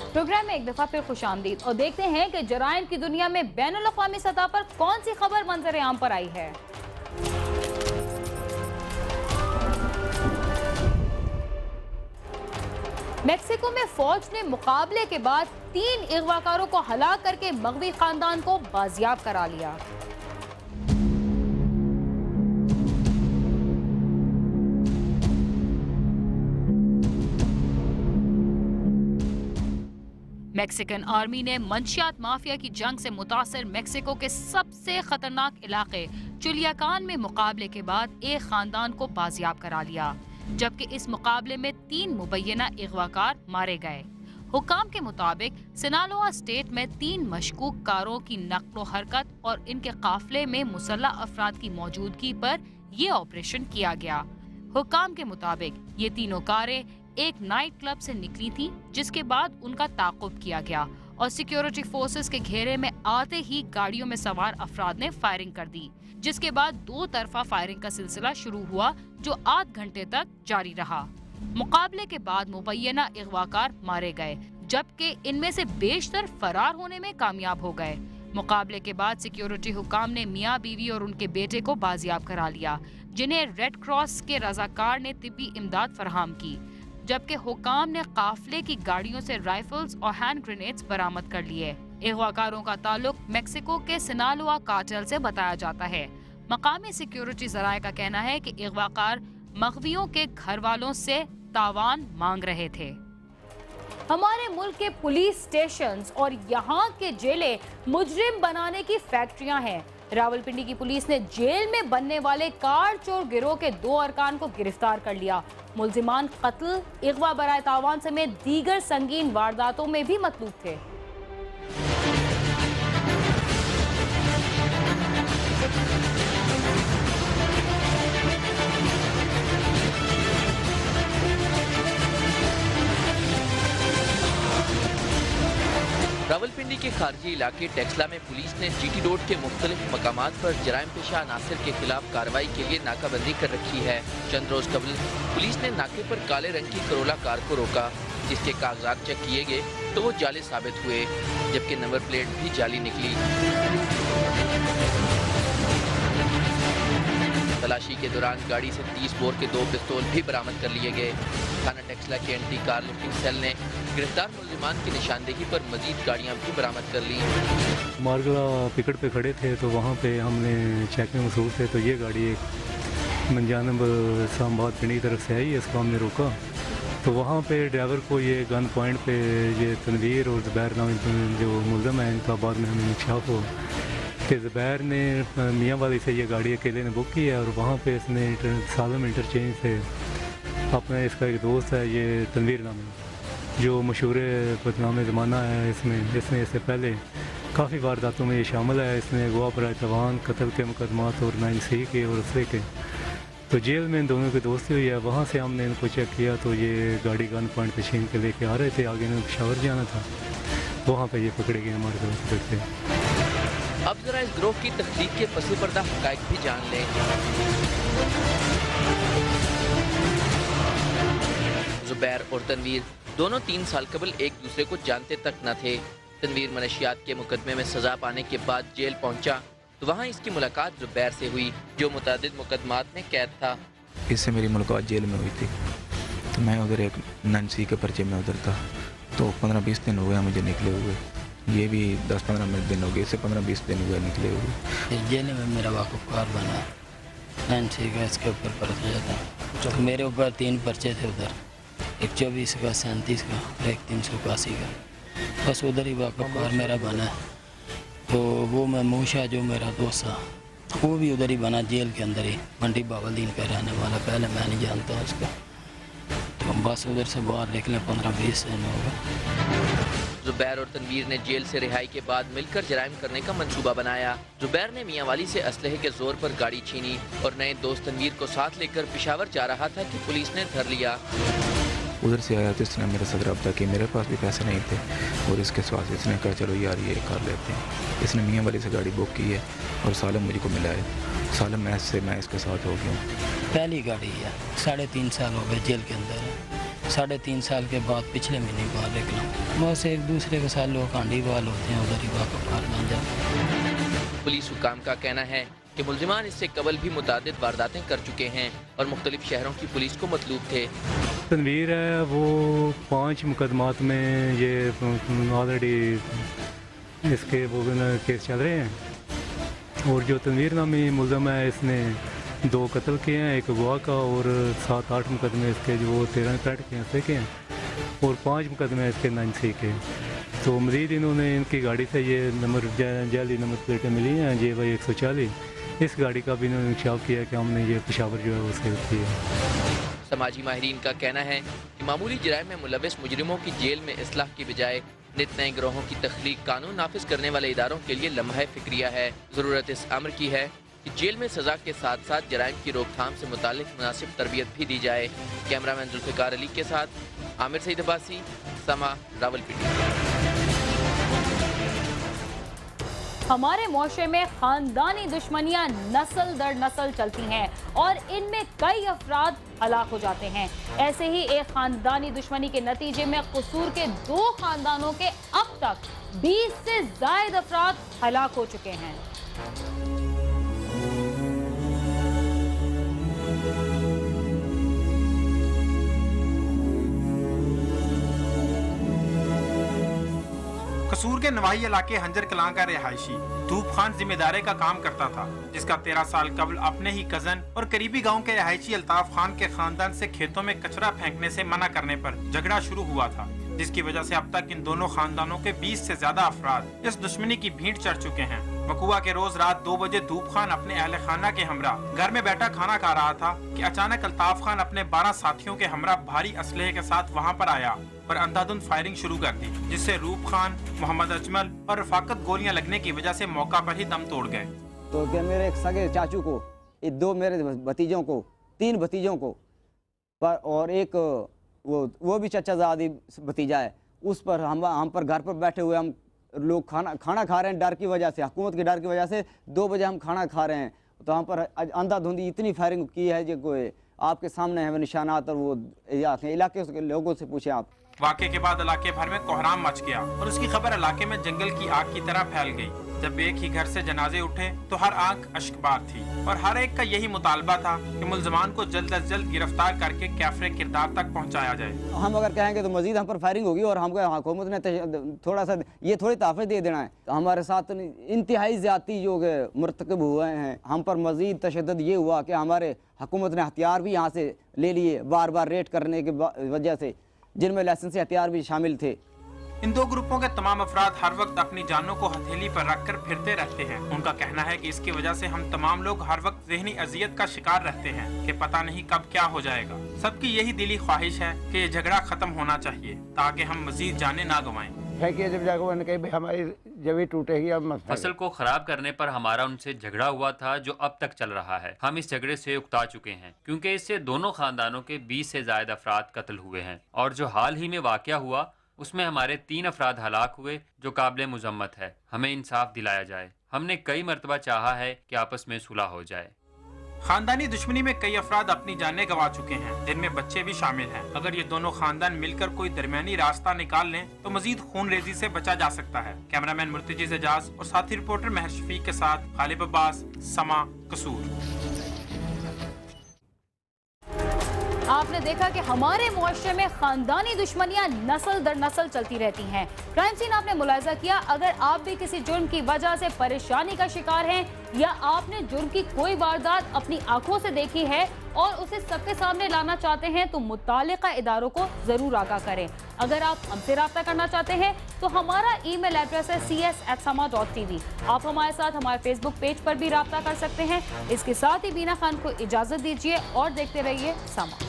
Programme में एक दफा फिर खुश आमदीद और देखते हैं कि जराइम की दुनिया में बैनुल अक़वामी सतह पर कौन सी खबर मंजर आम पर आई है। मेक्सिको में फौज ने मुकाबले के बाद 3 अगवाकारों को हलाक करके मगवी खानदान को बाजियाब करा लिया। मैक्सिकन आर्मी ने मंशियात माफिया की जंग से मुतासर मेक्सिको के सबसे खतरनाक इलाके चुलियाकान में मुकाबले के बाद एक खानदान को बाजियाब करा लिया, जबकि इस मुकाबले में 3 मुबैना अगवाकार मारे गए। हुकाम के मुताबिक सिनालोआ स्टेट में 3 मशकूक कारों की नक्लो हरकत और इनके काफिले में मुसल्लह अफराद की मौजूदगी पर यह ऑपरेशन किया गया। हुकाम के मुताबिक ये तीनों कारें एक नाइट क्लब से निकली थी, जिसके बाद उनका ताक़ुब किया गया और सिक्योरिटी फोर्सेस के घेरे में आते ही गाड़ियों में सवार अफराद ने फायरिंग कर दी, जिसके बाद 2 तरफा फायरिंग का सिलसिला शुरू हुआ जो 8 घंटे तक जारी रहा। मुकाबले के बाद मुबैना अगवाकार मारे गए, जबकि इनमें से बेशतर फरार होने में कामयाब हो गए। मुकाबले के बाद सिक्योरिटी हुकाम ने मियाँ बीवी और उनके बेटे को बाजियाब करा लिया, जिन्हें रेड क्रॉस के रजाकार ने तिब्बी इमदाद फराहम की, जबकि हुकाम ने काफिले की गाड़ियों से राइफल्स और हैंड ग्रेनेड्स बरामद कर लिए। अगवाकारों का ताल्लुक मेक्सिको के सिनालोआ कार्टेल से बताया जाता है। मकामी सिक्योरिटी जराये का कहना है कि अगवाकार मगवियों के घर वालों से तावान मांग रहे थे। हमारे मुल्क के पुलिस स्टेशंस और यहाँ के जेलें मुजरिम बनाने की फैक्ट्रियां हैं। रावलपिंडी की पुलिस ने जेल में बनने वाले कार चोर गिरोह के 2 अरकान को गिरफ्तार कर लिया। मुल्जिमान कत्ल, अगवा बराए तावान समेत दीगर संगीन वारदातों में भी मतलूब थे। रावलपिंडी के खारजी इलाके टेक्सला में पुलिस ने जीटी रोड के मुख्तलिफ मकामात पर जराइम पेशा अनासर के खिलाफ कार्रवाई के लिए नाकाबंदी कर रखी है। चंद रोज कबल पुलिस ने नाके पर काले रंग की करोला कार को रोका, जिसके कागजात चेक किए गए तो वो जाली साबित हुए, जबकि नंबर प्लेट भी जाली निकली। तलाशी के दौरान गाड़ी से 30 बोर के 2 पिस्तौल भी बरामद कर लिए गए। थाना टेक्सला के एंटी कार लुटिंग सेल ने गिरफ्तार मुल्जिमान की निशानदेही पर मजीद गाड़ियां भी बरामद कर ली। मारगला पिकट पे खड़े थे तो वहाँ पे हमने चेक में मसरूफ थे तो ये गाड़ी एक मंजानब इस्लामाबाद पिंडी की तरफ से आई, इसको हमने रोका तो वहाँ पे ड्राइवर को ये गन पॉइंट पे ये तनवीर और ज़ुबैर नाम जो मुल्ज़म है इनका बाद में हमें इंकशाफ हो कि ज़ुबैर ने मियाँ वाली से ये गाड़ी अकेले ने बुक की है और वहाँ पे इसने सालम इंटरचेंज से अपना इसका एक दोस्त है ये तनवीर नामी जो मशहूर बदनाम ज़माना है, इसने इससे पहले काफ़ी वारदातों में ये शामिल है। इसने अगवा बराए तावान, कत्ल के मुकदमात और 9C के और उससे के, तो जेल में इन दोनों की दोस्ती हुई है। वहाँ से हमने इनको चेक किया तो ये गाड़ी गन पॉइंट पे छीन के लेके आ रहे थे, आगे इन्हें पेशावर जाना था, वहाँ पे ये पकड़े गए हमारे दोस्त से। अब जरा इस गिरोह की तख्लीक के पसी पर्दा हक़ाइक़ भी जान लें। ज़ुबैर और तनवीर दोनों 3 साल कबल एक दूसरे को जानते तक न थे। तनवीर मनशियात के मुकदमे में सजा पाने के बाद जेल पहुंचा तो वहाँ इसकी मुलाकात ज़ुबैर से हुई, जो मुतादिद मुकदमात में कैद था। इससे मेरी मुलाकात जेल में हुई थी तो मैं उधर एक 9C के पर्चे में उधर था, तो 15-20 दिन हो गए मुझे निकले हुए, ये भी 10-15 दिन हो गए, इससे 15-20 दिन हुए निकले हुए। जेल में मेरा वाक़फ़कार बना 9C का, इसके ऊपर पर्चा था, तो मेरे ऊपर 3 पर्चे थे उधर, एक 24 का, 37 का, एक 381 का, बस उधर ही वाक़फ़कार मेरा बना। तो वो महमूशा जो मेरा दोस्त था वो भी उधर ही बना, जेल के अंदर ही, मंडी बावलदीन का रहने वाला, पहले मैं नहीं जानता उसका, तो बस उधर से बाहर निकले 15-20 दिन हो गए। ज़ुबैर और तनवीर ने जेल से रिहाई के बाद मिलकर जराइम करने का मंसूबा बनाया। ज़ुबैर ने मियाँ वाली से असलहे के जोर पर गाड़ी छीनी और नए दोस्त तनवीर को साथ लेकर पेशावर जा रहा था कि पुलिस ने धर लिया। उधर से आया तो इसने मेरे साथ रब्ता किया, मेरे पास भी पैसे नहीं थे और इसके साथ इसने कहा चलो यार ये कर लेते हैं। इसने मियाँ वाली से गाड़ी बुक की है और सालम मुझको मिला है, सालम मैच से मैं इसके साथ हो गया। पहली गाड़ी है, 3.5 साल हो गए जेल के अंदर, 3.5 साल के बाद पिछले महीने बाहर निकला। बस एक दूसरे के साथ लोग हांडी बाल होते हैं, उधर ही बाहर बन जाते हैं। पुलिस हुकाम का कहना है कि मुल्जिमान इससे कबल भी मुतादिद वारदातें कर चुके हैं और मुख्तलिफ शहरों की पुलिस को मतलूब थे। तनवीर है वो 5 मुकदमात में ये ऑलरेडी इसके वो केस चल रहे हैं, और जो तनवीर नामी मुल्ज़म है इसने 2 कत्ल किए हैं, एक अगवा का, और 7-8 मुकदमे इसके जो 13 क्रेडिट के हैं के हैं, और 5 मुकदमे इसके 9C के। तो मज़ीद इन्होंने इनकी गाड़ी से ये नंबर जाली नंबर प्लेटें मिली हैं JY 140, इस गाड़ी का भी इन्होंने इंकशाफ किया कि हमने ये पेशावर जो है वो सेल की है। समाजी माहिरीन का कहना है कि मामूली जराइम में मुलविस मुजरिमों की जेल में इस्लाह की बजाय नित नए गिरोहों की तख्लीक कानून नाफिज करने वाले इदारों के लिए लम्हा फिक्रिया है। ज़रूरत इस अमर की है कि जेल में सज़ा के साथ साथ जराइम की रोकथाम से मुतालिक मुनासिब तरबियत भी दी जाए। कैमरामैन जुल्फ़िकार अली के साथ आमिर सईद अब्बासी, समा, रावलपिंडी। हमारे मुआशरे में खानदानी दुश्मनियां नस्ल दर नस्ल चलती हैं और इनमें कई अफराद हलाक हो जाते हैं। ऐसे ही एक खानदानी दुश्मनी के नतीजे में कसूर के 2 खानदानों के अब तक 20 से ज़ायद अफराद हलाक हो चुके हैं। कसूर के नवाही इलाके हंजर कलां का रिहायशी धूप खान जिम्मेदारी का काम करता था, जिसका 13 साल कबल अपने ही कजन और करीबी गांव के रिहायशी अल्ताफ खान के खानदान से खेतों में कचरा फेंकने से मना करने पर झगड़ा शुरू हुआ था, जिसकी वजह से अब तक इन दोनों खानदानों के 20 से ज्यादा अफराद इस दुश्मनी की भीड़ चढ़ चुके हैं। वकुआ के रोज रात 2 बजे धूप खान अपने अहले खाना के हमरा घर में बैठा खाना खा रहा था कि अचानक अल्ताफ खान अपने 12 साथियों के हमरा भारी असलहे के साथ वहां पर आया और अंधाधुंध फायरिंग शुरू कर दी, जिससे रूप खान, मोहम्मद अजमल और रफाकत गोलियां लगने की वजह से मौका पर ही दम तोड़ गए। तो क्या मेरे एक सगे चाचू को, 2 मेरे भतीजों को, 3 भतीजों को पर और एक वो भी चचाजादी भतीजा है, उस पर हम पर घर पर बैठे हुए हम लोग खाना खा रहे हैं डर की वजह से, हुकूमत के डर की वजह से 2 बजे हम खाना खा रहे हैं, तो हम पर अंधाधुंधी इतनी फायरिंग की है जो कोई आपके सामने है वो निशानात, और वो इलाके के लोगों से पूछे आप। वाक़े के बाद इलाके भर में कोहराम मच गया और उसकी खबर इलाके में जंगल की आग की तरह फैल गई। जब एक ही घर से जनाजे उठे तो हर आंख अश्कबार थी और हर एक का यही मुतालबा था कि मुल्ज़िमान को जल्द अज जल्द गिरफ्तार करके कैफरे किरदार तक पहुंचाया जाए। हम अगर कहेंगे तो मजीद हम पर फायरिंग होगी और हमको हुकूमत ने थोड़ा सा ये थोड़ी तहफ़्फ़ुज़ दे देना है। हमारे साथ इंतहाई ज़्यादती जो मुर्तकब हुए हैं, हम पर मजीद तशद्दुद ये हुआ कि हमारे हुकूमत ने हथियार भी यहाँ से ले लिए बार बार रेड करने की वजह से, जिनमें लाइसेंसी हथियार भी शामिल थे। इन 2 ग्रुपों के तमाम अफराद हर वक्त अपनी जानों को हथेली पर रखकर फिरते रहते हैं। उनका कहना है कि इसकी वजह से हम तमाम लोग हर वक्त ज़हनी अजियत का शिकार रहते हैं कि पता नहीं कब क्या हो जाएगा। सबकी यही दिली ख्वाहिश है कि ये झगड़ा खत्म होना चाहिए ताकि हम मजीद जाने ना गंवाएं। जब जाकर उन्होंने कही भाई हमारी जमीन टूटेगी, अब मत फसल को खराब करने पर हमारा उनसे झगड़ा हुआ था जो अब तक चल रहा है। हम इस झगड़े से उकता चुके हैं क्योंकि इससे दोनों खानदानों के 20 से ज्यादा अफराद कत्ल हुए हैं और जो हाल ही में वाकया हुआ उसमें हमारे 3 अफराद हलाक हुए जो काबिल मुजम्मत है। हमें इंसाफ दिलाया जाए। हमने कई मरतबा चाहा है कि आपस में सुलह हो जाए। खानदानी दुश्मनी में कई अफराद अपनी जानें गंवा चुके हैं, जिनमें बच्चे भी शामिल हैं। अगर ये दोनों खानदान मिलकर कोई दरमियानी रास्ता निकाल लें तो मजीद खून रेजी से बचा जा सकता है। कैमरामैन मुर्तजी एजाज और साथी रिपोर्टर महर शफीक के साथ खालिब अब्बास, समा, कसूर। आपने देखा कि हमारे मुआशरे में खानदानी दुश्मनियां नस्ल दर नस्ल चलती रहती हैं। क्राइम सीन आपने मुलाहिजा किया। अगर आप भी किसी जुर्म की वजह से परेशानी का शिकार हैं या आपने जुर्म की कोई वारदात अपनी आंखों से देखी है और उसे सबके सामने लाना चाहते हैं तो मुतालिका इदारों को जरूर आगाह करें। अगर आप हमसे रब्ता करना चाहते हैं तो हमारा ईमेल एड्रेस है cs@sama.tv। आप हमारे साथ हमारे फेसबुक पेज पर भी रब्ता कर सकते हैं। इसके साथ ही बीना खान को इजाजत दीजिए और देखते रहिए समा।